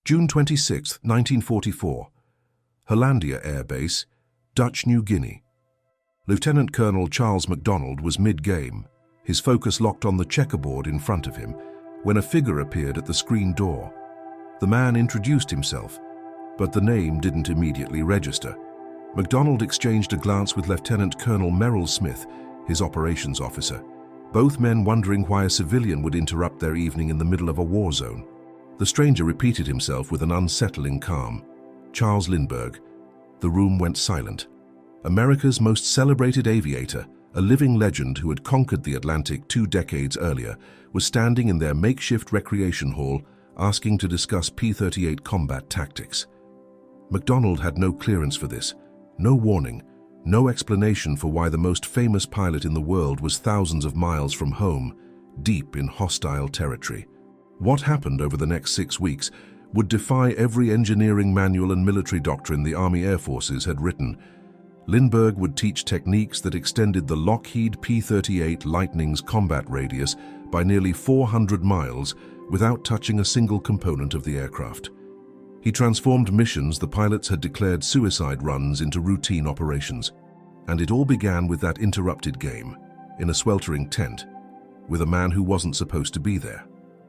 June 26, 1944. Hollandia Air Base, Dutch New Guinea. Lieutenant Colonel Charles MacDonald was mid-game, his focus locked on the checkerboard in front of him, when a figure appeared at the screen door. The man introduced himself, but the name didn't immediately register. MacDonald exchanged a glance with Lieutenant Colonel Merrill Smith, his operations officer, both men wondering why a civilian would interrupt their evening in the middle of a war zone. The stranger repeated himself with an unsettling calm. Charles Lindbergh. The room went silent. America's most celebrated aviator, a living legend who had conquered the Atlantic 2 decades earlier, was standing in their makeshift recreation hall asking to discuss P-38 combat tactics. MacDonald had no clearance for this, no warning, no explanation for why the most famous pilot in the world was thousands of miles from home, deep in hostile territory. What happened over the next 6 weeks would defy every engineering manual and military doctrine the Army Air Forces had written. Lindbergh would teach techniques that extended the Lockheed P-38 Lightning's combat radius by nearly 400 miles without touching a single component of the aircraft. He transformed missions the pilots had declared suicide runs into routine operations. And it all began with that interrupted game, in a sweltering tent, with a man who wasn't supposed to be there.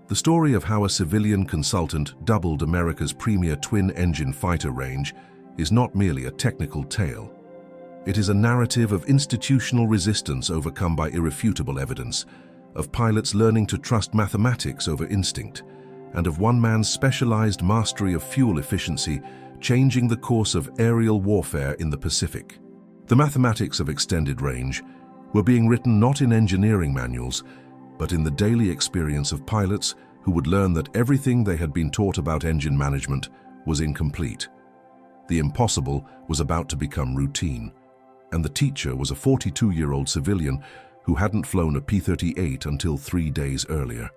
The story of how a civilian consultant doubled America's premier twin-engine fighter range is not merely a technical tale. It is a narrative of institutional resistance overcome by irrefutable evidence, of pilots learning to trust mathematics over instinct, and of one man's specialized mastery of fuel efficiency changing the course of aerial warfare in the Pacific. The mathematics of extended range were being written not in engineering manuals, but in the daily experience of pilots who would learn that everything they had been taught about engine management was incomplete. The impossible was about to become routine, and the teacher was a 42-year-old civilian who hadn't flown a P-38 until 3 days earlier.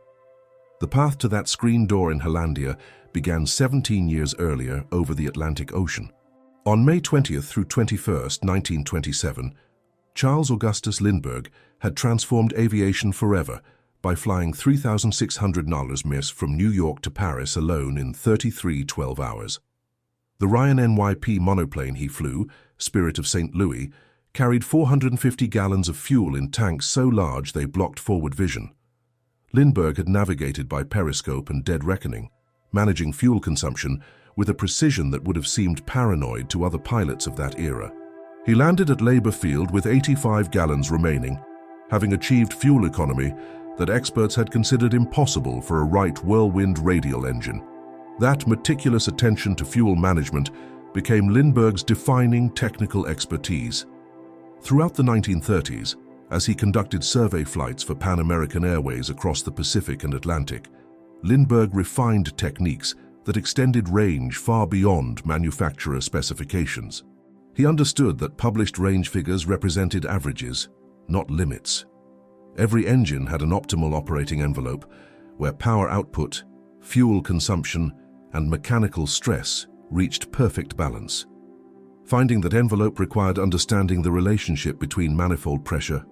The path to that screen door in Hollandia began 17 years earlier over the Atlantic Ocean. On May 20th through 21st, 1927, Charles Augustus Lindbergh had transformed aviation forever by flying 3,600 miles from New York to Paris alone in 33 12 hours. The Ryan NYP monoplane he flew, Spirit of St. Louis, carried 450 gallons of fuel in tanks so large they blocked forward vision. Lindbergh had navigated by periscope and dead reckoning, managing fuel consumption with a precision that would have seemed paranoid to other pilots of that era. He landed at Labor Field with 85 gallons remaining, having achieved fuel economy that experts had considered impossible for a Wright whirlwind radial engine. That meticulous attention to fuel management became Lindbergh's defining technical expertise. Throughout the 1930s, as he conducted survey flights for Pan American Airways across the Pacific and Atlantic, Lindbergh refined techniques that extended range far beyond manufacturer specifications. He understood that published range figures represented averages, not limits. Every engine had an optimal operating envelope where power output, fuel consumption, and mechanical stress reached perfect balance. Finding that envelope required understanding the relationship between manifold pressure,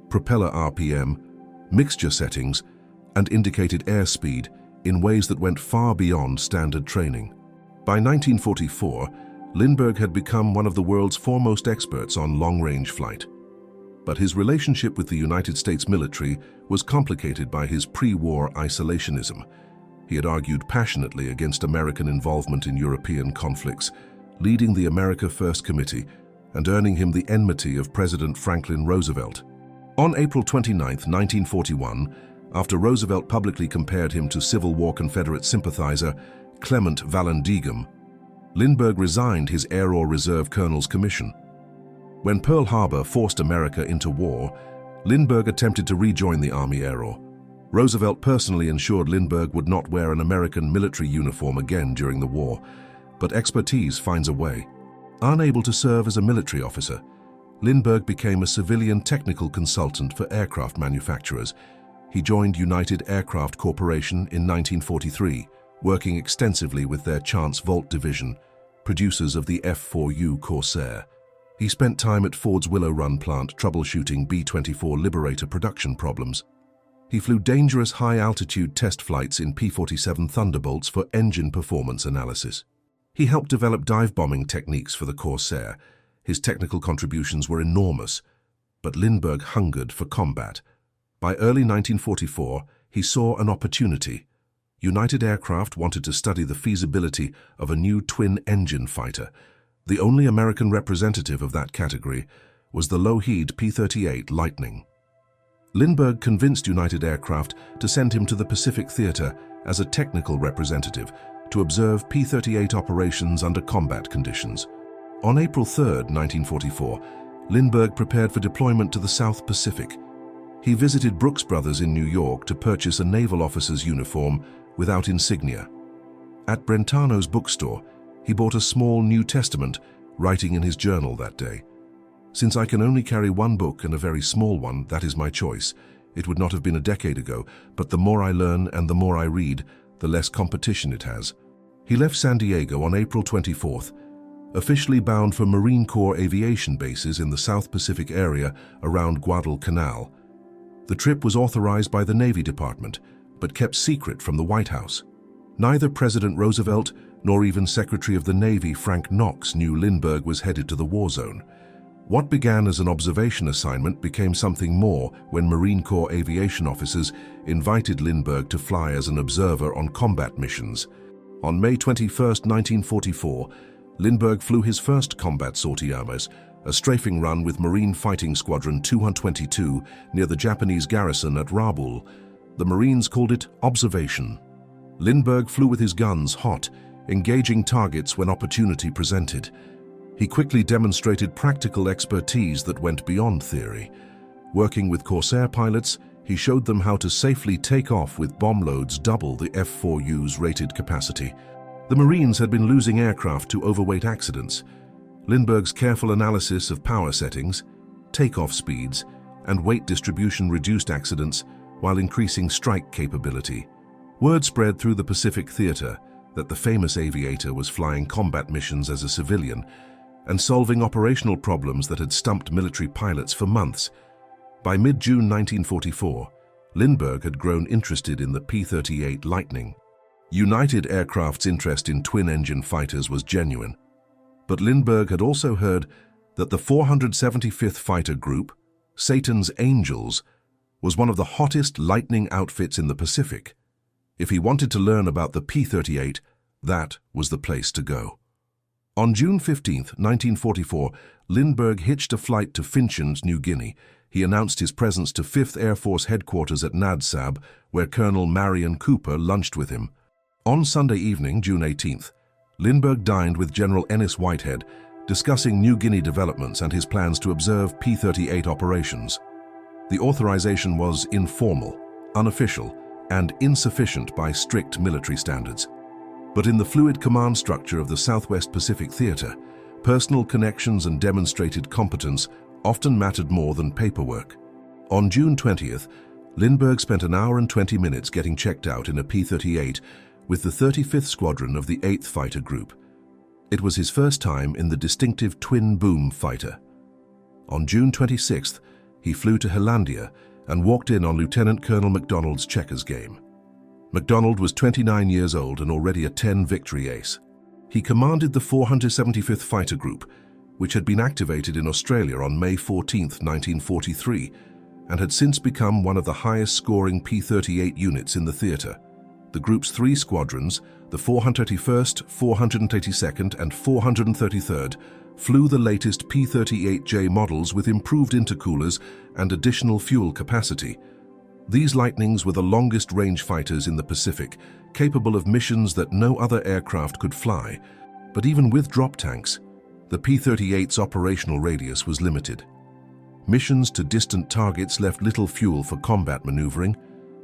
propeller RPM, mixture settings, and indicated airspeed in ways that went far beyond standard training. By 1944, Lindbergh had become one of the world's foremost experts on long-range flight. But his relationship with the United States military was complicated by his pre-war isolationism. He had argued passionately against American involvement in European conflicts, leading the America First Committee and earning him the enmity of President Franklin Roosevelt. On April 29, 1941, after Roosevelt publicly compared him to Civil War Confederate sympathizer Clement Vallandigham, Lindbergh resigned his Air Corps Reserve Colonel's commission. When Pearl Harbor forced America into war, Lindbergh attempted to rejoin the Army Air Corps. Roosevelt personally ensured Lindbergh would not wear an American military uniform again during the war, but expertise finds a way. Unable to serve as a military officer, Lindbergh became a civilian technical consultant for aircraft manufacturers. He joined United Aircraft Corporation in 1943, working extensively with their Chance Volt division, producers of the F-4U Corsair. He spent time at Ford's Willow Run plant troubleshooting B-24 Liberator production problems. He flew dangerous high-altitude test flights in P-47 Thunderbolts for engine performance analysis. He helped develop dive-bombing techniques for the Corsair. His technical contributions were enormous, but Lindbergh hungered for combat. By early 1944, he saw an opportunity. United Aircraft wanted to study the feasibility of a new twin-engine fighter. The only American representative of that category was the Lockheed P-38 Lightning. Lindbergh convinced United Aircraft to send him to the Pacific Theater as a technical representative to observe P-38 operations under combat conditions. On April 3, 1944, Lindbergh prepared for deployment to the South Pacific. He visited Brooks Brothers in New York to purchase a naval officer's uniform without insignia. At Brentano's bookstore, he bought a small New Testament, writing in his journal that day, "Since I can only carry one book and a very small one, that is my choice. It would not have been a decade ago, but the more I learn and the more I read, the less competition it has." He left San Diego on April 24th, officially bound for Marine Corps aviation bases in the South Pacific area around Guadalcanal. The trip was authorized by the Navy Department, but kept secret from the White House. Neither President Roosevelt nor even Secretary of the Navy Frank Knox knew Lindbergh was headed to the war zone. What began as an observation assignment became something more when Marine Corps aviation officers invited Lindbergh to fly as an observer on combat missions. On May 21, 1944, Lindbergh flew his first combat sortie, a strafing run with Marine Fighting Squadron 222 near the Japanese garrison at Rabaul. The Marines called it observation. Lindbergh flew with his guns hot, engaging targets when opportunity presented. He quickly demonstrated practical expertise that went beyond theory. Working with Corsair pilots, he showed them how to safely take off with bomb loads double the F-4U's rated capacity. The Marines had been losing aircraft to overweight accidents. Lindbergh's careful analysis of power settings, takeoff speeds, and weight distribution reduced accidents while increasing strike capability. Word spread through the Pacific Theater that the famous aviator was flying combat missions as a civilian and solving operational problems that had stumped military pilots for months. By mid-June 1944, Lindbergh had grown interested in the P-38 Lightning. United Aircraft's interest in twin-engine fighters was genuine, but Lindbergh had also heard that the 475th Fighter Group, Satan's Angels, was one of the hottest Lightning outfits in the Pacific. If he wanted to learn about the P-38, that was the place to go. On June 15, 1944, Lindbergh hitched a flight to Finchins, New Guinea. He announced his presence to 5th Air Force Headquarters at Nadsab, where Colonel Marion Cooper lunched with him. On Sunday evening, June 18th, Lindbergh dined with General Ennis Whitehead, discussing New Guinea developments and his plans to observe P-38 operations. The authorization was informal, unofficial, and insufficient by strict military standards. But in the fluid command structure of the Southwest Pacific Theater, personal connections and demonstrated competence often mattered more than paperwork. On June 20th, Lindbergh spent an hour and 20 minutes getting checked out in a P-38 with the 35th Squadron of the 8th Fighter Group. It was his first time in the distinctive twin-boom fighter. On June 26th, he flew to Hollandia and walked in on Lieutenant Colonel MacDonald's checkers game. MacDonald was 29 years old and already a 10-victory ace. He commanded the 475th Fighter Group, which had been activated in Australia on May 14, 1943, and had since become one of the highest-scoring P-38 units in the theater. The group's 3 squadrons, the 431st, 482nd, and 433rd, flew the latest P-38J models with improved intercoolers and additional fuel capacity. These Lightnings were the longest-range fighters in the Pacific, capable of missions that no other aircraft could fly. But even with drop tanks, the P-38's operational radius was limited. Missions to distant targets left little fuel for combat maneuvering,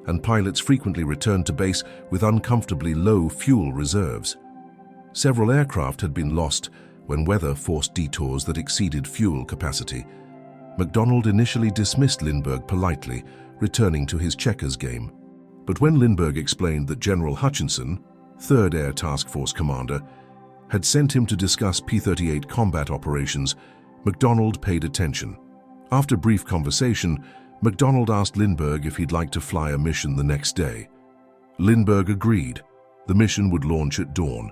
and pilots frequently returned to base with uncomfortably low fuel reserves. Several aircraft had been lost when weather forced detours that exceeded fuel capacity. MacDonald initially dismissed Lindbergh politely, returning to his checkers game. But when Lindbergh explained that General Hutchinson, 3rd Air Task Force commander, had sent him to discuss P-38 combat operations, MacDonald paid attention. After brief conversation, MacDonald asked Lindbergh if he'd like to fly a mission the next day. Lindbergh agreed. The mission would launch at dawn.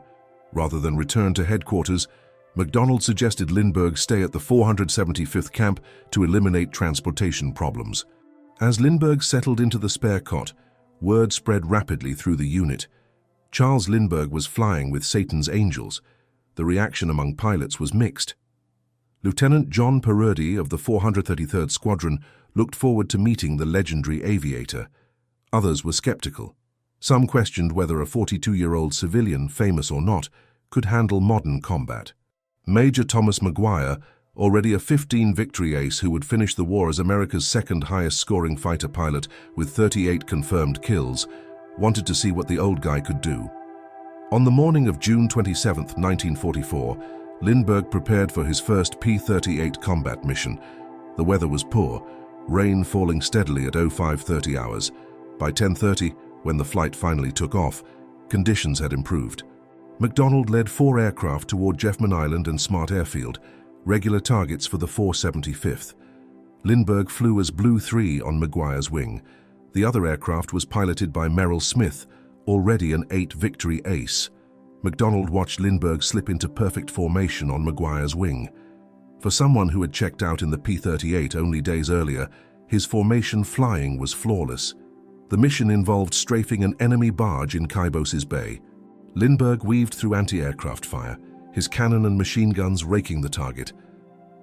Rather than return to headquarters, MacDonald suggested Lindbergh stay at the 475th camp to eliminate transportation problems. As Lindbergh settled into the spare cot, word spread rapidly through the unit. Charles Lindbergh was flying with Satan's angels. The reaction among pilots was mixed. Lieutenant John Purdy of the 433rd Squadron looked forward to meeting the legendary aviator. Others were skeptical. Some questioned whether a 42-year-old civilian, famous or not, could handle modern combat. Major Thomas Maguire, already a 15 victory ace who would finish the war as America's second highest scoring fighter pilot with 38 confirmed kills, wanted to see what the old guy could do. On the morning of June 27, 1944, Lindbergh prepared for his first P-38 combat mission. The weather was poor, rain falling steadily at 0530 hours. By 10:30, when the flight finally took off, conditions had improved. MacDonald led 4 aircraft toward Jeffman Island and Smart Airfield, regular targets for the 475th. Lindbergh flew as Blue 3 on Maguire's wing. The other aircraft was piloted by Merrill Smith, already an 8 victory ace. MacDonald watched Lindbergh slip into perfect formation on Maguire's wing. For someone who had checked out in the P-38 only days earlier, his formation flying was flawless. The mission involved strafing an enemy barge in Kibos's Bay. Lindbergh weaved through anti-aircraft fire, his cannon and machine guns raking the target.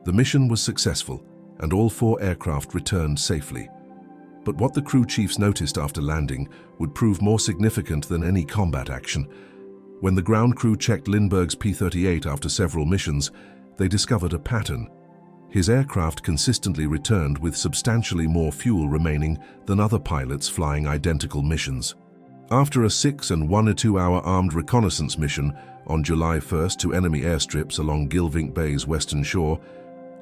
The mission was successful, and all 4 aircraft returned safely. But what the crew chiefs noticed after landing would prove more significant than any combat action. When the ground crew checked Lindbergh's P-38 after several missions, they discovered a pattern. His aircraft consistently returned with substantially more fuel remaining than other pilots flying identical missions. After a 6 and 1 or 2 hour armed reconnaissance mission on July 1st to enemy airstrips along Gilvink Bay's western shore,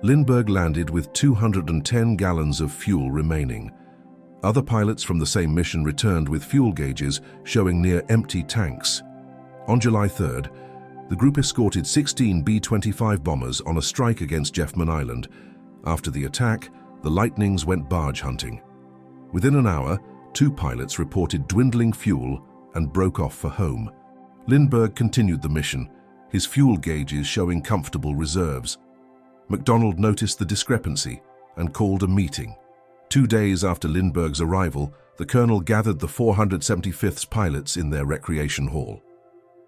Lindbergh landed with 210 gallons of fuel remaining. Other pilots from the same mission returned with fuel gauges showing near empty tanks. On July 3rd, the group escorted 16 B-25 bombers on a strike against Jeffman Island. After the attack, the Lightnings went barge hunting. Within an hour, 2 pilots reported dwindling fuel and broke off for home. Lindbergh continued the mission, his fuel gauges showing comfortable reserves. MacDonald noticed the discrepancy and called a meeting. 2 days after Lindbergh's arrival, the colonel gathered the 475th pilots in their recreation hall.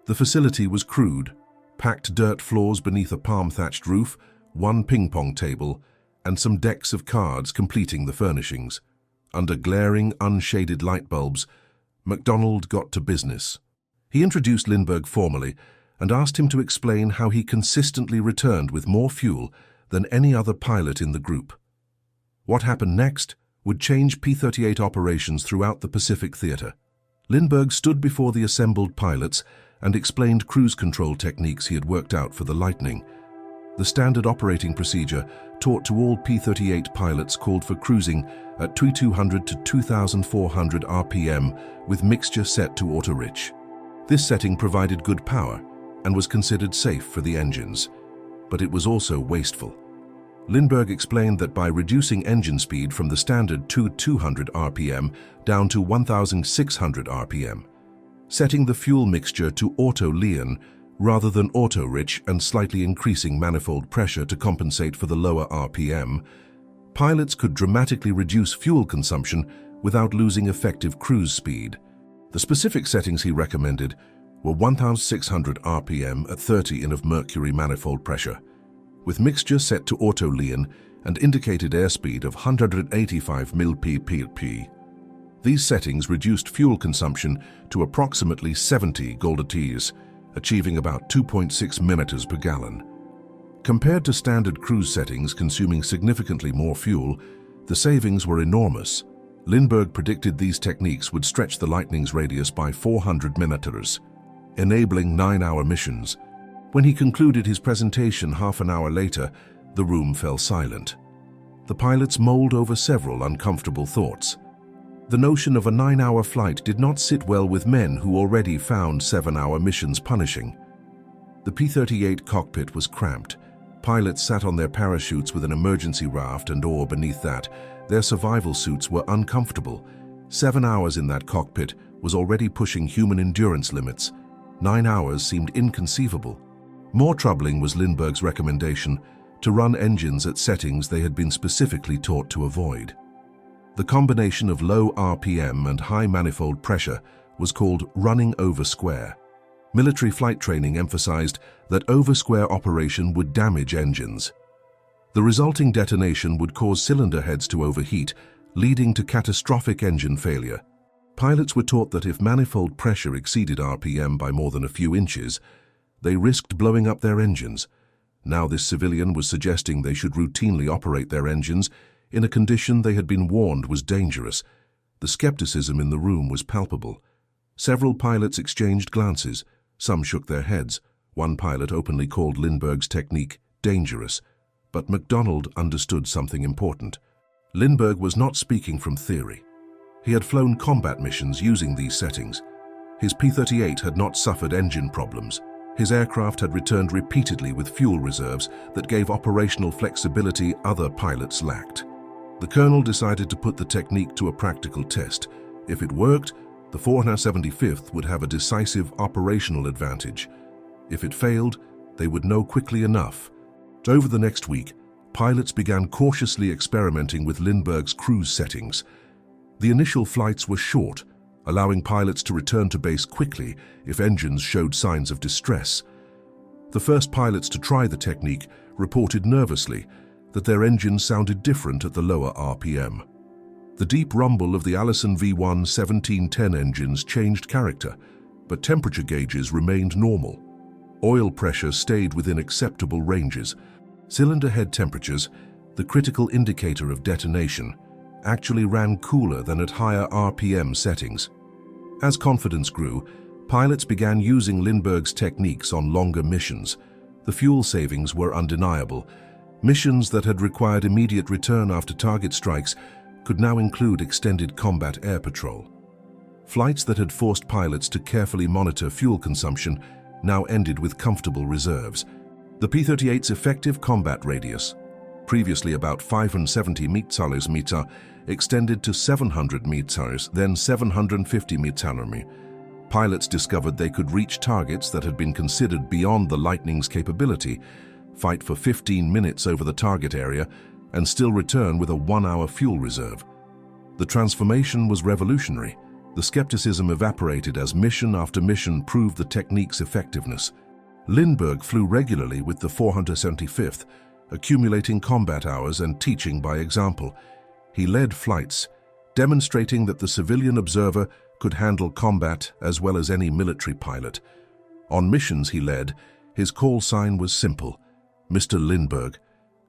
The facility was crude, packed dirt floors beneath a palm-thatched roof, 1 ping-pong table, and some decks of cards completing the furnishings. Under glaring, unshaded light bulbs, MacDonald got to business. He introduced Lindbergh formally and asked him to explain how he consistently returned with more fuel than any other pilot in the group. What happened next would change P-38 operations throughout the Pacific Theater. Lindbergh stood before the assembled pilots and explained cruise control techniques he had worked out for the Lightning. The standard operating procedure taught to all P-38 pilots called for cruising at 2200 to 2400 RPM with mixture set to auto-rich. This setting provided good power and was considered safe for the engines, but it was also wasteful. Lindbergh explained that by reducing engine speed from the standard 200 RPM down to 1600 RPM, setting the fuel mixture to auto-lean rather than auto-rich and slightly increasing manifold pressure to compensate for the lower RPM, pilots could dramatically reduce fuel consumption without losing effective cruise speed. The specific settings he recommended were 1600 RPM at 30 in of mercury manifold pressure, with mixture set to auto-lean and indicated airspeed of 185 mppp. These settings reduced fuel consumption to approximately 70 goldates, achieving about 2.6 minutes per gallon. Compared to standard cruise settings consuming significantly more fuel, the savings were enormous. Lindbergh predicted these techniques would stretch the Lightning's radius by 400 minutes, enabling 9-hour missions. When he concluded his presentation half an hour later, the room fell silent. The pilots mulled over several uncomfortable thoughts. The notion of a 9-hour flight did not sit well with men who already found 7-hour missions punishing. The P-38 cockpit was cramped. Pilots sat on their parachutes with an emergency raft and oar beneath that, Their survival suits were uncomfortable. 7 hours in that cockpit was already pushing human endurance limits. 9 hours seemed inconceivable. More troubling was Lindbergh's recommendation to run engines at settings they had been specifically taught to avoid. The combination of low RPM and high manifold pressure was called running over square. Military flight training emphasized that over-square operation would damage engines. The resulting detonation would cause cylinder heads to overheat, leading to catastrophic engine failure. Pilots were taught that if manifold pressure exceeded RPM by more than a few inches, they risked blowing up their engines. Now this civilian was suggesting they should routinely operate their engines in a condition they had been warned was dangerous. The skepticism in the room was palpable. Several pilots exchanged glances. Some shook their heads. One pilot openly called Lindbergh's technique dangerous. But MacDonald understood something important. Lindbergh was not speaking from theory. He had flown combat missions using these settings. His P-38 had not suffered engine problems. His aircraft had returned repeatedly with fuel reserves that gave operational flexibility other pilots lacked. The colonel decided to put the technique to a practical test. If it worked, the 475th would have a decisive operational advantage. If it failed, they would know quickly enough. Over the next week, pilots began cautiously experimenting with Lindbergh's cruise settings. The initial flights were short, allowing pilots to return to base quickly if engines showed signs of distress. The first pilots to try the technique reported nervously that their engines sounded different at the lower RPM. The deep rumble of the Allison V1 1710 engines changed character, but temperature gauges remained normal. Oil pressure stayed within acceptable ranges. Cylinder head temperatures, the critical indicator of detonation, actually ran cooler than at higher RPM settings. As confidence grew, pilots began using Lindbergh's techniques on longer missions. The fuel savings were undeniable. Missions that had required immediate return after target strikes could now include extended combat air patrol. Flights that had forced pilots to carefully monitor fuel consumption now ended with comfortable reserves. The P-38's effective combat radius, previously about 570 meter, extended to 700 meters, then 750 meters. Pilots discovered they could reach targets that had been considered beyond the Lightning's capability, fight for 15 minutes over the target area, and still return with a 1-hour fuel reserve. The transformation was revolutionary. The skepticism evaporated as mission after mission proved the technique's effectiveness. Lindbergh flew regularly with the 475th, accumulating combat hours and teaching by example. He led flights, demonstrating that the civilian observer could handle combat as well as any military pilot. On missions he led, his call sign was simple: Mr. Lindbergh.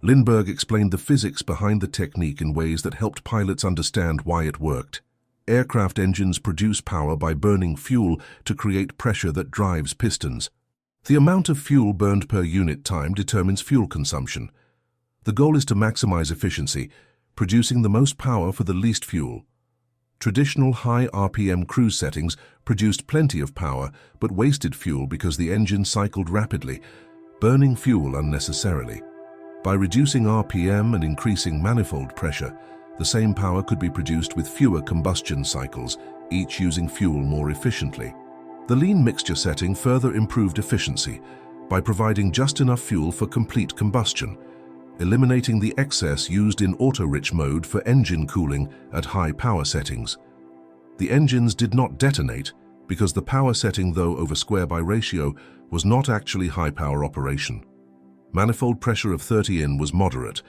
Lindbergh explained the physics behind the technique in ways that helped pilots understand why it worked. Aircraft engines produce power by burning fuel to create pressure that drives pistons. The amount of fuel burned per unit time determines fuel consumption. The goal is to maximize efficiency, producing the most power for the least fuel. Traditional high RPM cruise settings produced plenty of power but wasted fuel because the engine cycled rapidly, burning fuel unnecessarily. By reducing RPM and increasing manifold pressure, the same power could be produced with fewer combustion cycles, each using fuel more efficiently. The lean mixture setting further improved efficiency by providing just enough fuel for complete combustion, eliminating the excess used in auto-rich mode for engine cooling at high power settings. The engines did not detonate because the power setting, though over square by ratio, was not actually high power operation. Manifold pressure of 30 in was moderate,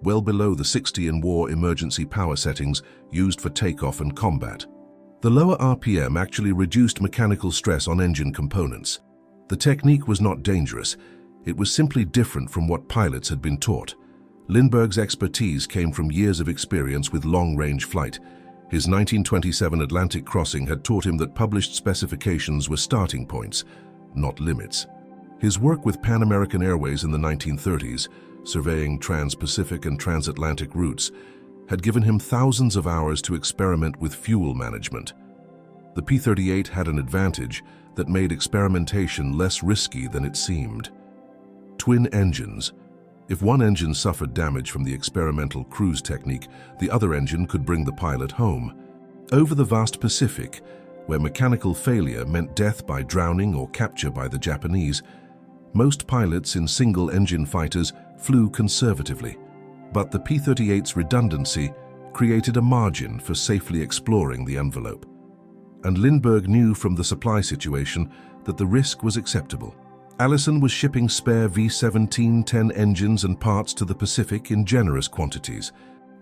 well below the 60 in war emergency power settings used for takeoff and combat. The lower RPM actually reduced mechanical stress on engine components. The technique was not dangerous. It was simply different from what pilots had been taught. Lindbergh's expertise came from years of experience with long-range flight. His 1927 Atlantic crossing had taught him that published specifications were starting points, not limits. His work with Pan American Airways in the 1930s, surveying trans-Pacific and transatlantic routes, had given him thousands of hours to experiment with fuel management. The P-38 had an advantage that made experimentation less risky than it seemed. Twin engines, If one engine suffered damage from the experimental cruise technique, the other engine could bring the pilot home. Over the vast Pacific, where mechanical failure meant death by drowning or capture by the Japanese, most pilots in single-engine fighters flew conservatively. But the P-38's redundancy created a margin for safely exploring the envelope. And Lindbergh knew from the supply situation that the risk was acceptable. Allison was shipping spare V-17-10 engines and parts to the Pacific in generous quantities.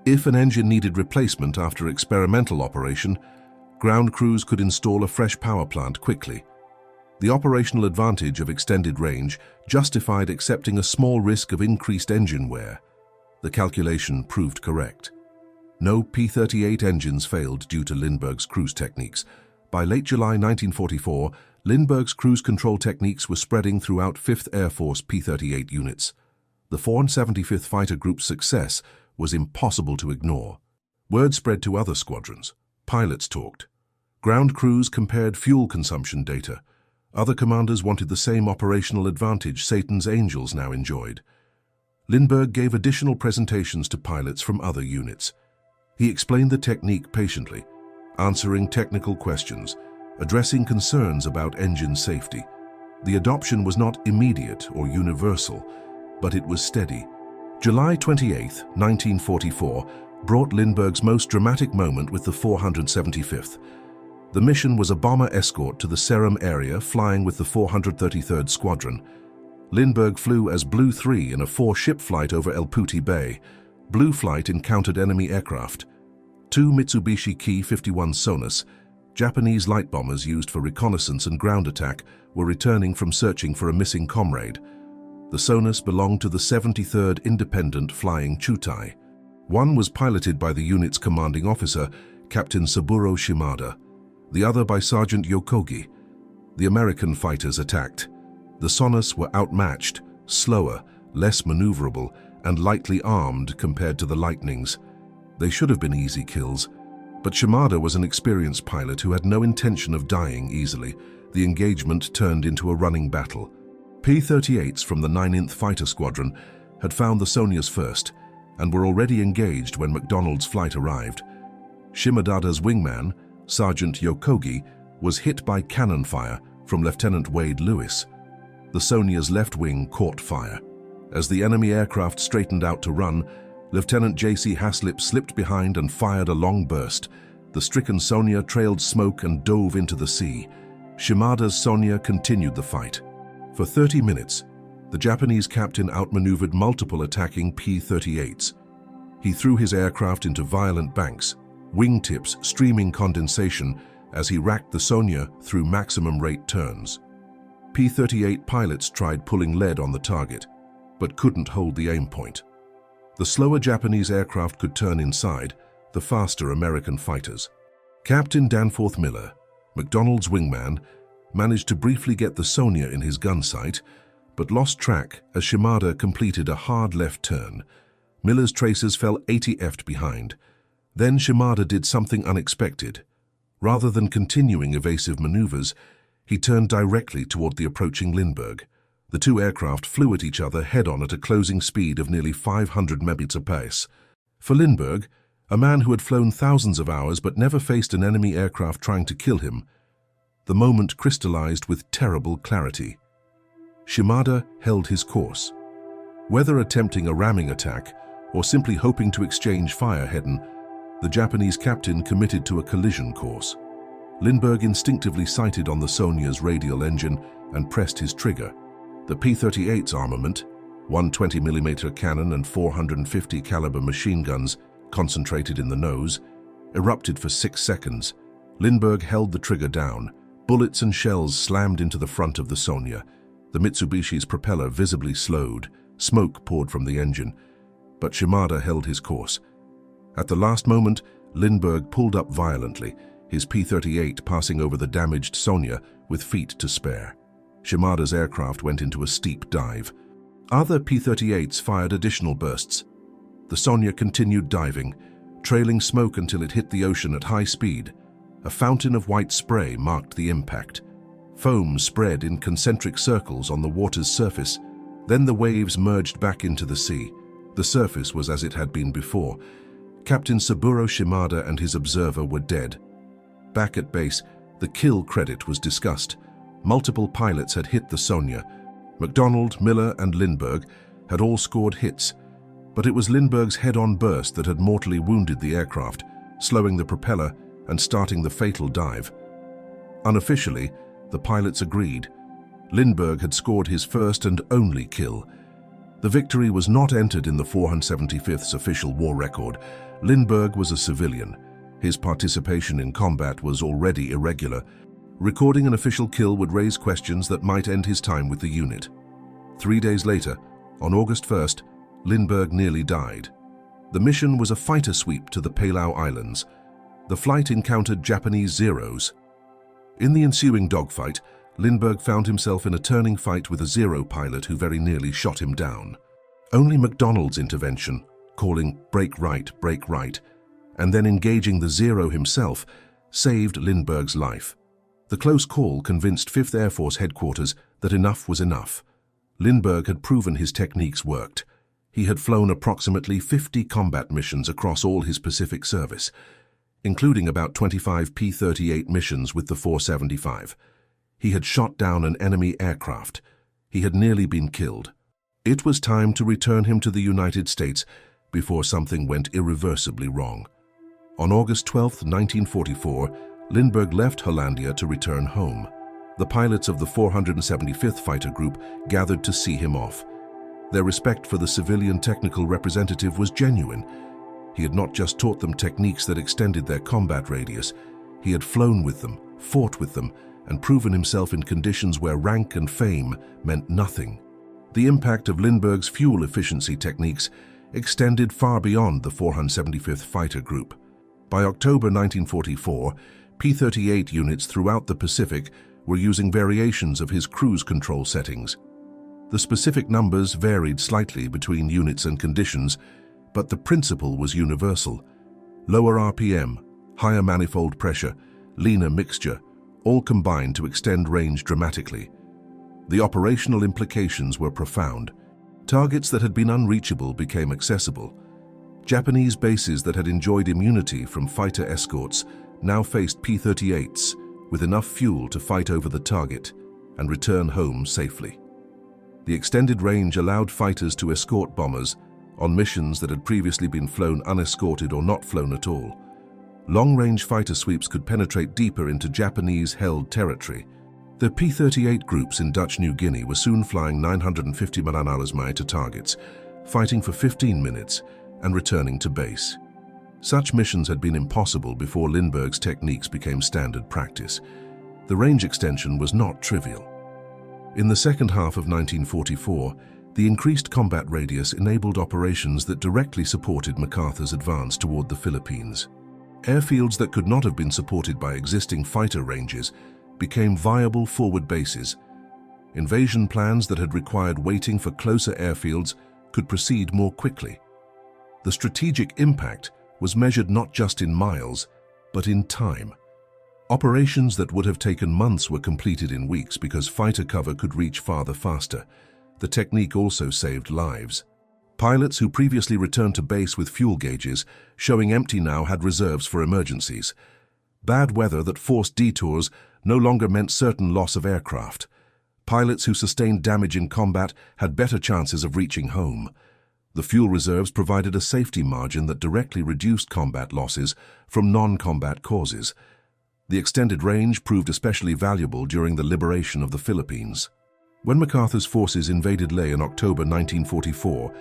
If an engine needed replacement after experimental operation, ground crews could install a fresh power plant quickly. The operational advantage of extended range justified accepting a small risk of increased engine wear. The calculation proved correct. No P-38 engines failed due to Lindbergh's cruise techniques. By late July 1944, Lindbergh's cruise control techniques were spreading throughout 5th Air Force P-38 units. The 475th Fighter Group's success was impossible to ignore. Word spread to other squadrons. Pilots talked. Ground crews compared fuel consumption data. Other commanders wanted the same operational advantage Satan's Angels now enjoyed. Lindbergh gave additional presentations to pilots from other units. He explained the technique patiently, answering technical questions, addressing concerns about engine safety. The adoption was not immediate or universal, but it was steady. July 28, 1944, brought Lindbergh's most dramatic moment with the 475th. The mission was a bomber escort to the Seram area, flying with the 433rd Squadron. Lindbergh flew as Blue 3 in a 4-ship flight over El Puti Bay. Blue Flight encountered enemy aircraft. 2 Mitsubishi Ki-51 Sonus, Japanese light bombers used for reconnaissance and ground attack, were returning from searching for a missing comrade. The Sonus belonged to the 73rd Independent Flying Chutai. One was piloted by the unit's commanding officer, Captain Saburo Shimada, the other by Sergeant Yokogi. The American fighters attacked. The Sonus were outmatched, slower, less maneuverable, and lightly armed compared to the Lightnings. They should have been easy kills. But Shimada was an experienced pilot who had no intention of dying easily. The engagement turned into a running battle. P-38s from the 9th Fighter Squadron had found the Sonias first and were already engaged when McDonald's flight arrived. Shimada's wingman, Sergeant Yokogi, was hit by cannon fire from Lieutenant Wade Lewis. The Sonia's left wing caught fire. As the enemy aircraft straightened out to run, Lieutenant J.C. Haslip slipped behind and fired a long burst. The stricken Sonia trailed smoke and dove into the sea. Shimada's Sonia continued the fight. For 30 minutes, the Japanese captain outmaneuvered multiple attacking P-38s. He threw his aircraft into violent banks, wingtips streaming condensation as he racked the Sonia through maximum rate turns. P-38 pilots tried pulling lead on the target, but couldn't hold the aim point. The slower Japanese aircraft could turn inside, the faster American fighters. Captain Danforth Miller, McDonald's wingman, managed to briefly get the Sonia in his gun sight, but lost track as Shimada completed a hard left turn. Miller's tracers fell 80 ft behind. Then Shimada did something unexpected. Rather than continuing evasive maneuvers, he turned directly toward the approaching Lindbergh. The two aircraft flew at each other head-on at a closing speed of nearly 500 mbs apace. For Lindbergh, a man who had flown thousands of hours but never faced an enemy aircraft trying to kill him, the moment crystallized with terrible clarity. Shimada held his course. Whether attempting a ramming attack or simply hoping to exchange fire head-on, the Japanese captain committed to a collision course. Lindbergh instinctively sighted on the Sonia's radial engine and pressed his trigger. The P-38's armament, 120mm cannon and 450 caliber machine guns concentrated in the nose, erupted for 6 seconds. Lindbergh held the trigger down. Bullets and shells slammed into the front of the Sonia. The Mitsubishi's propeller visibly slowed. Smoke poured from the engine, but Shimada held his course. At the last moment, Lindbergh pulled up violently, his P-38 passing over the damaged Sonia with feet to spare. Shimada's aircraft went into a steep dive. Other P-38s fired additional bursts. The Sonia continued diving, trailing smoke until it hit the ocean at high speed. A fountain of white spray marked the impact. Foam spread in concentric circles on the water's surface. Then the waves merged back into the sea. The surface was as it had been before. Captain Saburo Shimada and his observer were dead. Back at base, the kill credit was discussed. Multiple pilots had hit the Sonia. McDonald, Miller, and Lindbergh had all scored hits, but it was Lindbergh's head-on burst that had mortally wounded the aircraft, slowing the propeller and starting the fatal dive. Unofficially, the pilots agreed. Lindbergh had scored his first and only kill. The victory was not entered in the 475th's official war record. Lindbergh was a civilian. His participation in combat was already irregular. Recording an official kill would raise questions that might end his time with the unit. 3 days later, on August 1st, Lindbergh nearly died. The mission was a fighter sweep to the Palau Islands. The flight encountered Japanese Zeros. In the ensuing dogfight, Lindbergh found himself in a turning fight with a Zero pilot who very nearly shot him down. Only McDonald's intervention, calling brake right, and then engaging the Zero himself, saved Lindbergh's life. The close call convinced 5th Air Force headquarters that enough was enough. Lindbergh had proven his techniques worked. He had flown approximately 50 combat missions across all his Pacific service, including about 25 P-38 missions with the 475. He had shot down an enemy aircraft. He had nearly been killed. It was time to return him to the United States before something went irreversibly wrong. On August 12, 1944, Lindbergh left Hollandia to return home. The pilots of the 475th Fighter Group gathered to see him off. Their respect for the civilian technical representative was genuine. He had not just taught them techniques that extended their combat radius. He had flown with them, fought with them, and proven himself in conditions where rank and fame meant nothing. The impact of Lindbergh's fuel efficiency techniques extended far beyond the 475th Fighter Group. By October 1944, P-38 units throughout the Pacific were using variations of his cruise control settings. The specific numbers varied slightly between units and conditions, but the principle was universal. Lower RPM, higher manifold pressure, leaner mixture, all combined to extend range dramatically. The operational implications were profound. Targets that had been unreachable became accessible. Japanese bases that had enjoyed immunity from fighter escorts now faced P-38s with enough fuel to fight over the target and return home safely. The extended range allowed fighters to escort bombers on missions that had previously been flown unescorted or not flown at all. Long-range fighter sweeps could penetrate deeper into Japanese-held territory. The P-38 groups in Dutch New Guinea were soon flying 950 man-hours to targets, fighting for 15 minutes and returning to base. Such missions had been impossible before Lindbergh's techniques became standard practice. The range extension was not trivial. In the second half of 1944, the increased combat radius enabled operations that directly supported MacArthur's advance toward the Philippines. Airfields that could not have been supported by existing fighter ranges became viable forward bases. Invasion plans that had required waiting for closer airfields could proceed more quickly. The strategic impact was measured not just in miles, but in time. Operations that would have taken months were completed in weeks because fighter cover could reach farther faster. The technique also saved lives. Pilots who previously returned to base with fuel gauges showing empty now had reserves for emergencies. Bad weather that forced detours no longer meant certain loss of aircraft. Pilots who sustained damage in combat had better chances of reaching home. The fuel reserves provided a safety margin that directly reduced combat losses from non-combat causes. The extended range proved especially valuable during the liberation of the Philippines. When MacArthur's forces invaded Lae in October 1944,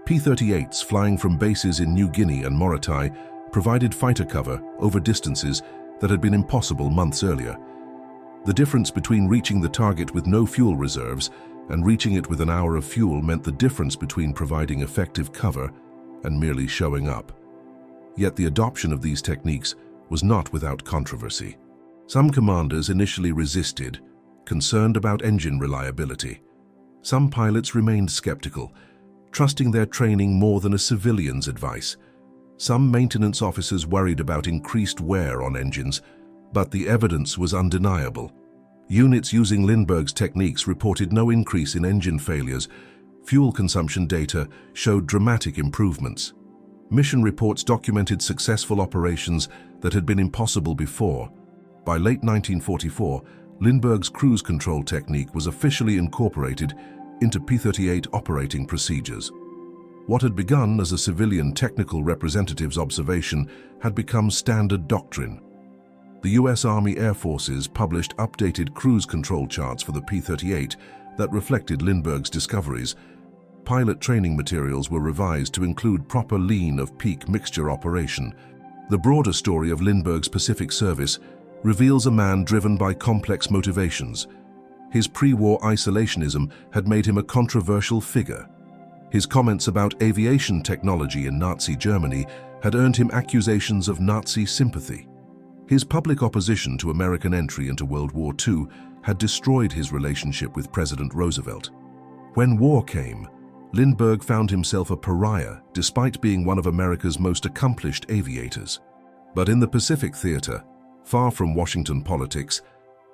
P-38s flying from bases in New Guinea and Morotai provided fighter cover over distances that had been impossible months earlier. The difference between reaching the target with no fuel reserves and reaching it with an hour of fuel meant the difference between providing effective cover and merely showing up. Yet the adoption of these techniques was not without controversy. Some commanders initially resisted, concerned about engine reliability. Some pilots remained skeptical, trusting their training more than a civilian's advice. Some maintenance officers worried about increased wear on engines, but the evidence was undeniable. Units using Lindbergh's techniques reported no increase in engine failures, Fuel consumption data showed dramatic improvements. Mission reports documented successful operations that had been impossible before. By late 1944, Lindbergh's cruise control technique was officially incorporated into P-38 operating procedures. What had begun as a civilian technical representative's observation had become standard doctrine. The U.S. Army Air Forces published updated cruise control charts for the P-38 that reflected Lindbergh's discoveries. Pilot training materials were revised to include proper lean of peak mixture operation. The broader story of Lindbergh's Pacific service reveals a man driven by complex motivations. His pre-war isolationism had made him a controversial figure. His comments about aviation technology in Nazi Germany had earned him accusations of Nazi sympathy. His public opposition to American entry into World War II had destroyed his relationship with President Roosevelt. When war came, Lindbergh found himself a pariah despite being one of America's most accomplished aviators. But in the Pacific theater, far from Washington politics,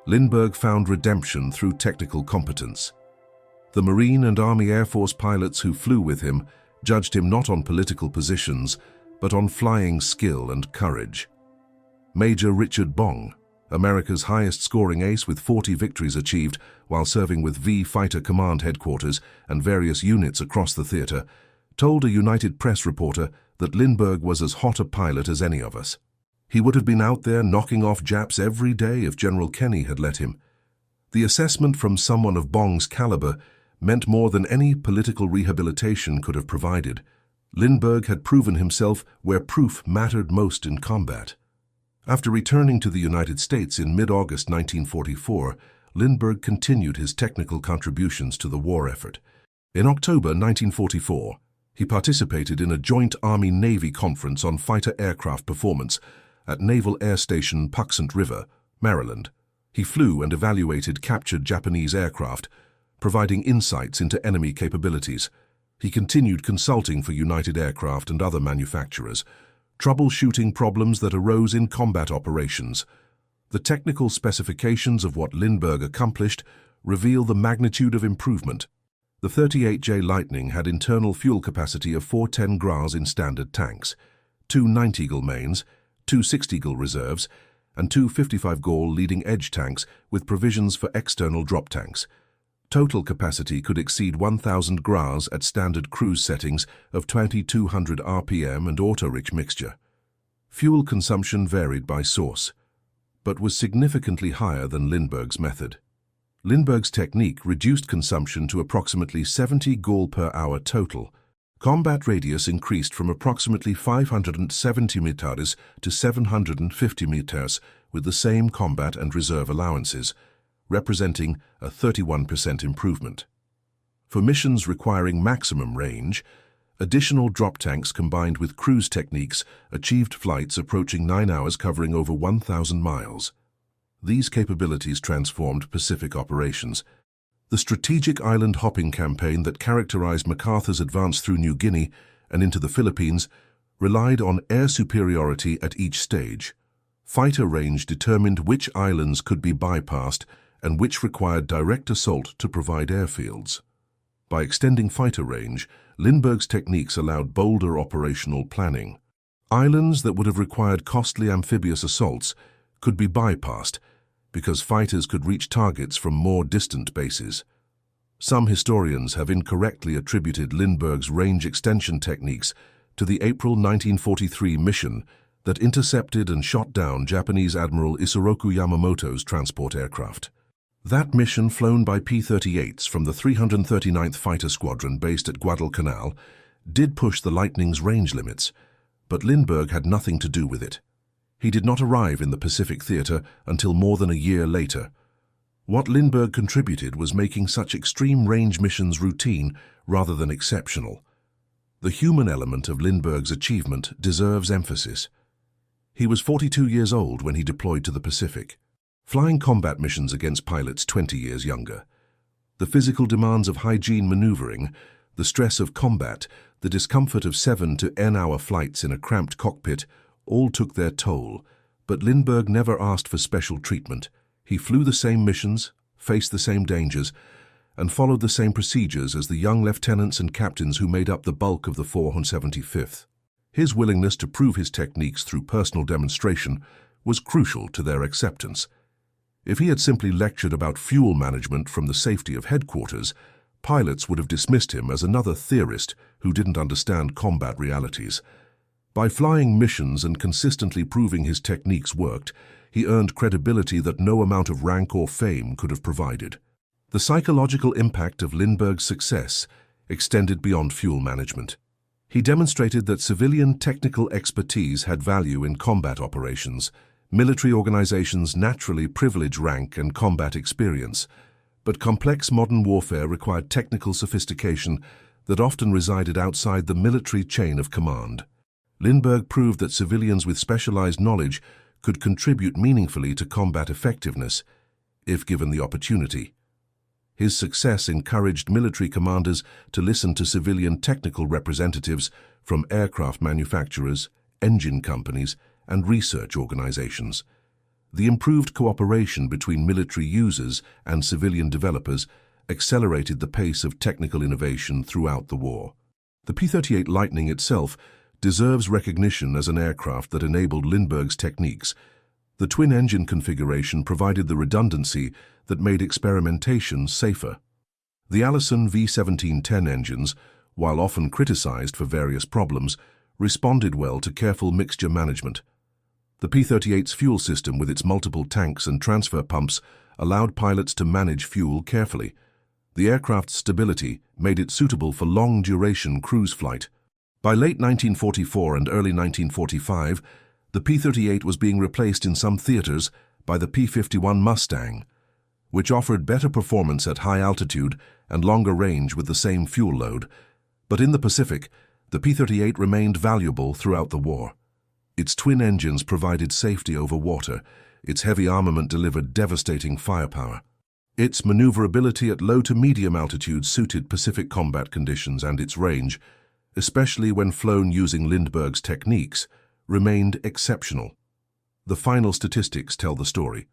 Lindbergh found redemption through technical competence. The Marine and Army Air Force pilots who flew with him judged him not on political positions, but on flying skill and courage. Major Richard Bong, America's highest-scoring ace with 40 victories achieved while serving with V Fighter Command Headquarters and various units across the theater, told a United Press reporter that Lindbergh was as hot a pilot as any of us. He would have been out there knocking off Japs every day if General Kenny had let him. The assessment from someone of Bong's caliber meant more than any political rehabilitation could have provided. Lindbergh had proven himself where proof mattered most in combat. After returning to the United States in mid-August 1944, Lindbergh continued his technical contributions to the war effort. In October 1944, he participated in a joint Army-Navy conference on fighter aircraft performance at Naval Air Station Patuxent River, Maryland. He flew and evaluated captured Japanese aircraft, providing insights into enemy capabilities. He continued consulting for United Aircraft and other manufacturers, troubleshooting problems that arose in combat operations. The technical specifications of what Lindbergh accomplished reveal the magnitude of improvement. The 38J Lightning had internal fuel capacity of 410 gras in standard tanks, 2 90-gall mains, 2 60-gall reserves, and 2 55-gall leading-edge tanks with provisions for external drop tanks. Total capacity could exceed 1,000 gras at standard cruise settings of 2,200 RPM and auto-rich mixture. Fuel consumption varied by source, but was significantly higher than Lindbergh's method. Lindbergh's technique reduced consumption to approximately 70 gall per hour total. Combat radius increased from approximately 570 meters to 750 meters with the same combat and reserve allowances, representing a 31% improvement. For missions requiring maximum range, additional drop tanks combined with cruise techniques achieved flights approaching 9 hours covering over 1,000 miles. These capabilities transformed Pacific operations. The strategic island hopping campaign that characterized MacArthur's advance through New Guinea and into the Philippines relied on air superiority at each stage. Fighter range determined which islands could be bypassed and which required direct assault to provide airfields. By extending fighter range, Lindbergh's techniques allowed bolder operational planning. Islands that would have required costly amphibious assaults could be bypassed because fighters could reach targets from more distant bases. Some historians have incorrectly attributed Lindbergh's range extension techniques to the April 1943 mission that intercepted and shot down Japanese Admiral Isoroku Yamamoto's transport aircraft. That mission, flown by P-38s from the 339th Fighter Squadron based at Guadalcanal, did push the Lightning's range limits, but Lindbergh had nothing to do with it. He did not arrive in the Pacific theater until more than a year later. What Lindbergh contributed was making such extreme range missions routine rather than exceptional. The human element of Lindbergh's achievement deserves emphasis. He was 42 years old when he deployed to the Pacific, flying combat missions against pilots 20 years younger. The physical demands of hygiene maneuvering, the stress of combat, the discomfort of 7 to 10-hour flights in a cramped cockpit all took their toll, but Lindbergh never asked for special treatment. He flew the same missions, faced the same dangers, and followed the same procedures as the young lieutenants and captains who made up the bulk of the 475th. His willingness to prove his techniques through personal demonstration was crucial to their acceptance. If he had simply lectured about fuel management from the safety of headquarters, pilots would have dismissed him as another theorist who didn't understand combat realities. By flying missions and consistently proving his techniques worked, he earned credibility that no amount of rank or fame could have provided. The psychological impact of Lindbergh's success extended beyond fuel management. He demonstrated that civilian technical expertise had value in combat operations. Military organizations naturally privilege rank and combat experience, but complex modern warfare required technical sophistication that often resided outside the military chain of command. Lindbergh proved that civilians with specialized knowledge could contribute meaningfully to combat effectiveness if given the opportunity. His success encouraged military commanders to listen to civilian technical representatives from aircraft manufacturers, engine companies, and research organizations. The improved cooperation between military users and civilian developers accelerated the pace of technical innovation throughout the war. The P-38 Lightning itself deserves recognition as an aircraft that enabled Lindbergh's techniques. The twin-engine configuration provided the redundancy that made experimentation safer. The Allison V1710 engines, while often criticized for various problems, responded well to careful mixture management. The P-38's fuel system with its multiple tanks and transfer pumps allowed pilots to manage fuel carefully. The aircraft's stability made it suitable for long-duration cruise flight. By late 1944 and early 1945, the P-38 was being replaced in some theaters by the P-51 Mustang, which offered better performance at high altitude and longer range with the same fuel load. But in the Pacific, the P-38 remained valuable throughout the war. Its twin engines provided safety over water. Its heavy armament delivered devastating firepower. Its maneuverability at low to medium altitudes suited Pacific combat conditions, and its range, especially when flown using Lindbergh's techniques, remained exceptional. The final statistics tell the story.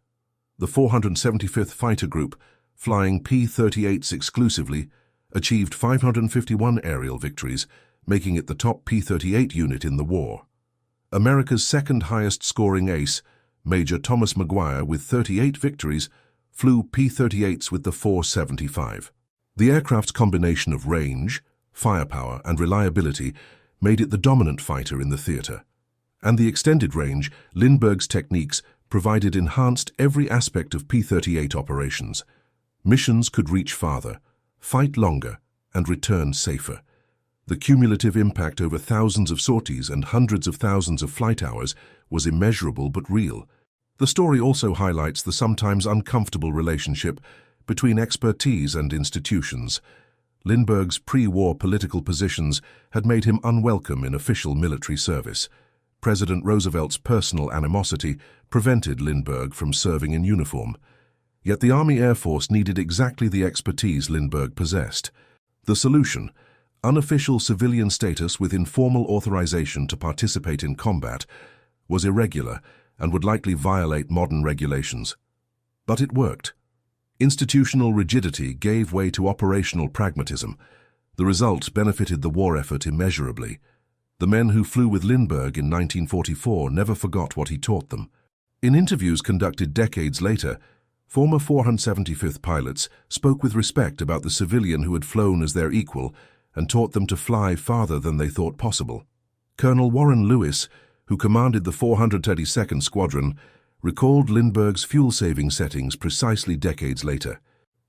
The 475th Fighter Group, flying P-38s exclusively, achieved 551 aerial victories, making it the top P-38 unit in the war. America's second highest scoring ace, Major Thomas Maguire, with 38 victories, flew P-38s with the 475. The aircraft's combination of range, firepower, and reliability made it the dominant fighter in the theater. And the extended range, Lindbergh's techniques provided enhanced every aspect of P-38 operations. Missions could reach farther, fight longer, and return safer. The cumulative impact over thousands of sorties and hundreds of thousands of flight hours was immeasurable but real. The story also highlights the sometimes uncomfortable relationship between expertise and institutions. Lindbergh's pre-war political positions had made him unwelcome in official military service. President Roosevelt's personal animosity prevented Lindbergh from serving in uniform. Yet the Army Air Force needed exactly the expertise Lindbergh possessed. The solution: unofficial civilian status with informal authorization to participate in combat, was irregular and would likely violate modern regulations. But it worked. Institutional rigidity gave way to operational pragmatism. The result benefited the war effort immeasurably. The men who flew with Lindbergh in 1944 never forgot what he taught them. In interviews conducted decades later, former 475th pilots spoke with respect about the civilian who had flown as their equal and taught them to fly farther than they thought possible. Colonel Warren Lewis, who commanded the 432nd Squadron, recalled Lindbergh's fuel-saving settings precisely decades later.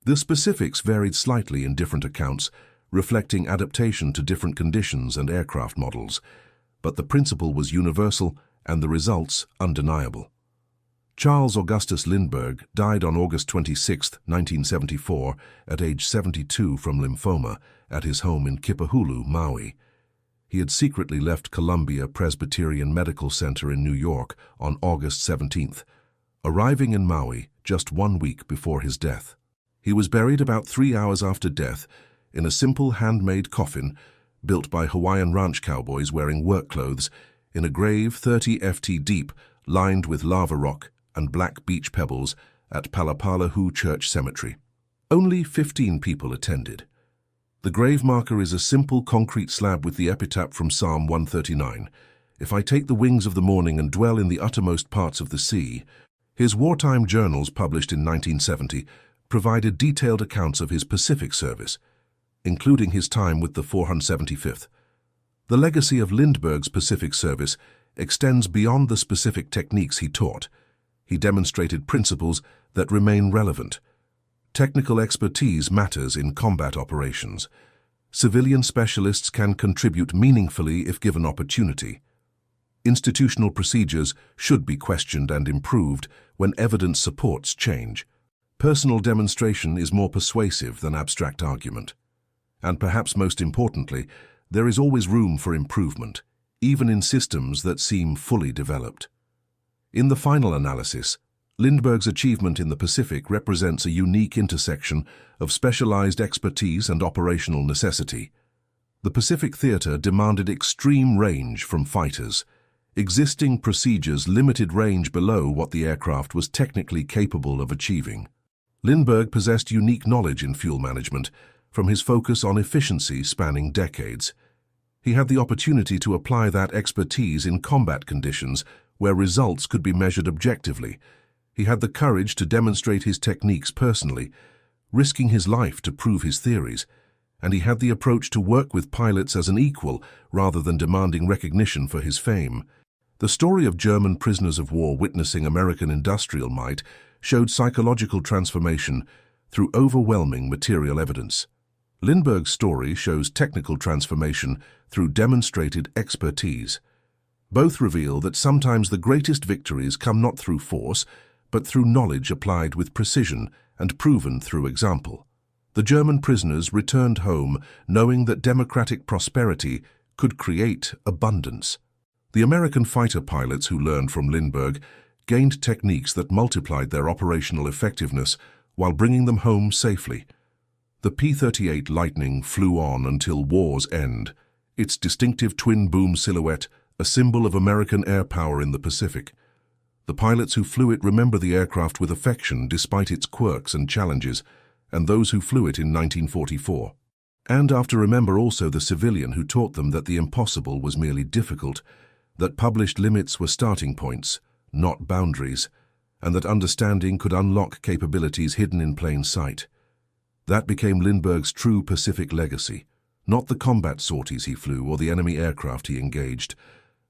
The specifics varied slightly in different accounts, reflecting adaptation to different conditions and aircraft models, but the principle was universal and the results undeniable. Charles Augustus Lindbergh died on August 26, 1974, at age 72 from lymphoma, at his home in Kipahulu, Maui. He had secretly left Columbia Presbyterian Medical Center in New York on August 17th, arriving in Maui just 1 week before his death. He was buried about 3 hours after death in a simple handmade coffin built by Hawaiian ranch cowboys wearing work clothes in a grave 30 ft deep, lined with lava rock and black beach pebbles at Palapalahu Church Cemetery. Only 15 people attended. The grave marker is a simple concrete slab with the epitaph from Psalm 139, "If I take the wings of the morning and dwell in the uttermost parts of the sea." His wartime journals, published in 1970, provided detailed accounts of his Pacific service, including his time with the 475th. The legacy of Lindbergh's Pacific service extends beyond the specific techniques he taught. He demonstrated principles that remain relevant. Technical expertise matters in combat operations. Civilian specialists can contribute meaningfully if given opportunity. Institutional procedures should be questioned and improved when evidence supports change. Personal demonstration is more persuasive than abstract argument. And perhaps most importantly, there is always room for improvement, even in systems that seem fully developed. In the final analysis, Lindbergh's achievement in the Pacific represents a unique intersection of specialized expertise and operational necessity. The Pacific theater demanded extreme range from fighters. Existing procedures limited range below what the aircraft was technically capable of achieving. Lindbergh possessed unique knowledge in fuel management, from his focus on efficiency spanning decades. He had the opportunity to apply that expertise in combat conditions where results could be measured objectively. He had the courage to demonstrate his techniques personally, risking his life to prove his theories, and he had the approach to work with pilots as an equal rather than demanding recognition for his fame. The story of German prisoners of war witnessing American industrial might showed psychological transformation through overwhelming material evidence. Lindbergh's story shows technical transformation through demonstrated expertise. Both reveal that sometimes the greatest victories come not through force, but through knowledge applied with precision and proven through example. The German prisoners returned home knowing that democratic prosperity could create abundance. The American fighter pilots who learned from Lindbergh gained techniques that multiplied their operational effectiveness while bringing them home safely. The P-38 Lightning flew on until war's end, its distinctive twin-boom silhouette a symbol of American air power in the Pacific. The pilots who flew it remember the aircraft with affection despite its quirks and challenges, and those who flew it in 1944. And after remember also the civilian who taught them that the impossible was merely difficult, that published limits were starting points, not boundaries, and that understanding could unlock capabilities hidden in plain sight. That became Lindbergh's true Pacific legacy, not the combat sorties he flew or the enemy aircraft he engaged,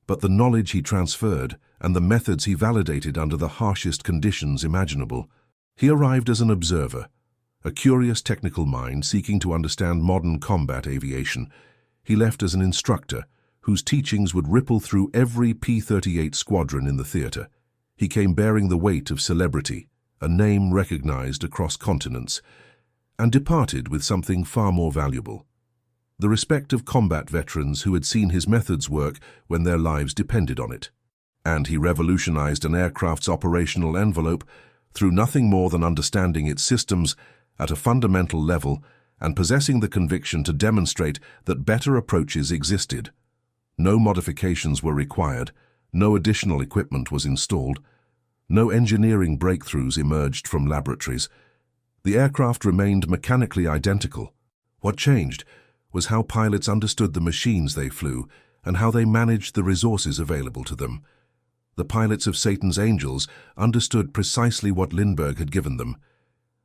but the knowledge he transferred and the methods he validated under the harshest conditions imaginable. He arrived as an observer, a curious technical mind seeking to understand modern combat aviation. He left as an instructor, whose teachings would ripple through every P-38 squadron in the theater. He came bearing the weight of celebrity, a name recognized across continents, and departed with something far more valuable: the respect of combat veterans who had seen his methods work when their lives depended on it. And he revolutionized an aircraft's operational envelope through nothing more than understanding its systems at a fundamental level and possessing the conviction to demonstrate that better approaches existed. No modifications were required, no additional equipment was installed, no engineering breakthroughs emerged from laboratories. The aircraft remained mechanically identical. What changed was how pilots understood the machines they flew and how they managed the resources available to them. The pilots of Satan's Angels understood precisely what Lindbergh had given them.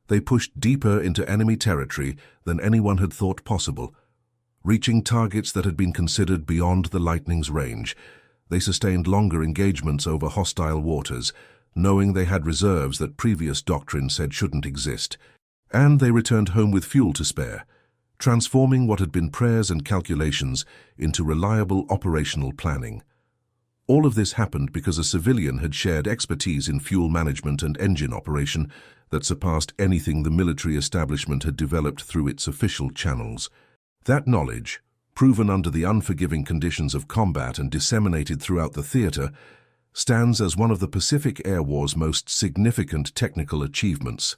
They pushed deeper into enemy territory than anyone had thought possible. Reaching targets that had been considered beyond the Lightning's range, they sustained longer engagements over hostile waters, knowing they had reserves that previous doctrine said shouldn't exist. And they returned home with fuel to spare, transforming what had been prayers and calculations into reliable operational planning. All of this happened because a civilian had shared expertise in fuel management and engine operation that surpassed anything the military establishment had developed through its official channels. That knowledge, proven under the unforgiving conditions of combat and disseminated throughout the theater, stands as one of the Pacific Air War's most significant technical achievements.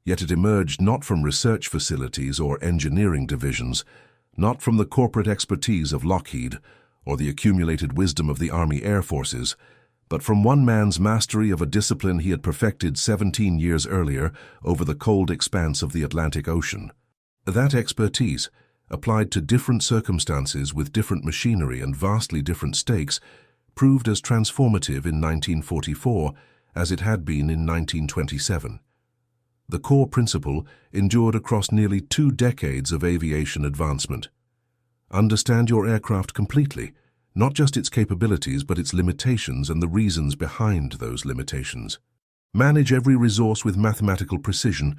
Yet it emerged not from research facilities or engineering divisions, not from the corporate expertise of Lockheed or the accumulated wisdom of the Army Air Forces, but from one man's mastery of a discipline he had perfected 17 years earlier over the cold expanse of the Atlantic Ocean. That expertise, applied to different circumstances with different machinery and vastly different stakes, proved as transformative in 1944 as it had been in 1927. The core principle endured across nearly 2 decades of aviation advancement. Understand your aircraft completely, not just its capabilities but its limitations and the reasons behind those limitations. Manage every resource with mathematical precision,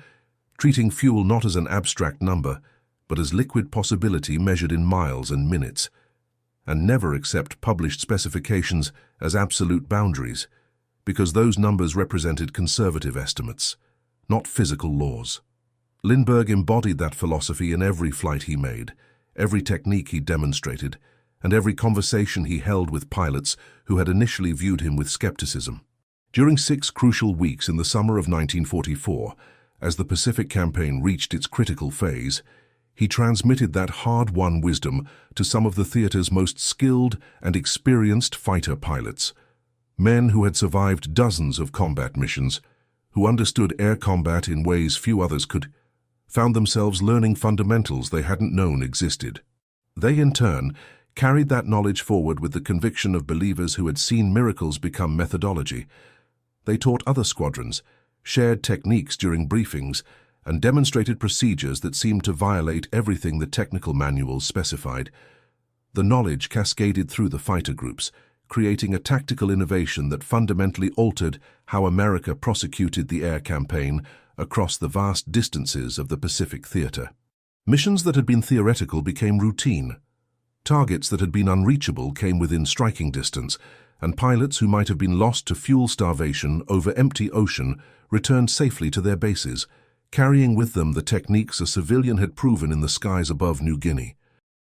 treating fuel not as an abstract number, but as liquid possibility measured in miles and minutes. And never accept published specifications as absolute boundaries, because those numbers represented conservative estimates, not physical laws. Lindbergh embodied that philosophy in every flight he made, every technique he demonstrated, and every conversation he held with pilots who had initially viewed him with skepticism. During 6 crucial weeks in the summer of 1944, as the Pacific Campaign reached its critical phase, he transmitted that hard-won wisdom to some of the theater's most skilled and experienced fighter pilots, men who had survived dozens of combat missions, who understood air combat in ways few others could, found themselves learning fundamentals they hadn't known existed. They, in turn, carried that knowledge forward with the conviction of believers who had seen miracles become methodology. They taught other squadrons, shared techniques during briefings, and demonstrated procedures that seemed to violate everything the technical manuals specified. The knowledge cascaded through the fighter groups, creating a tactical innovation that fundamentally altered how America prosecuted the air campaign across the vast distances of the Pacific theater. Missions that had been theoretical became routine. Targets that had been unreachable came within striking distance, and pilots who might have been lost to fuel starvation over empty ocean returned safely to their bases, carrying with them the techniques a civilian had proven in the skies above New Guinea.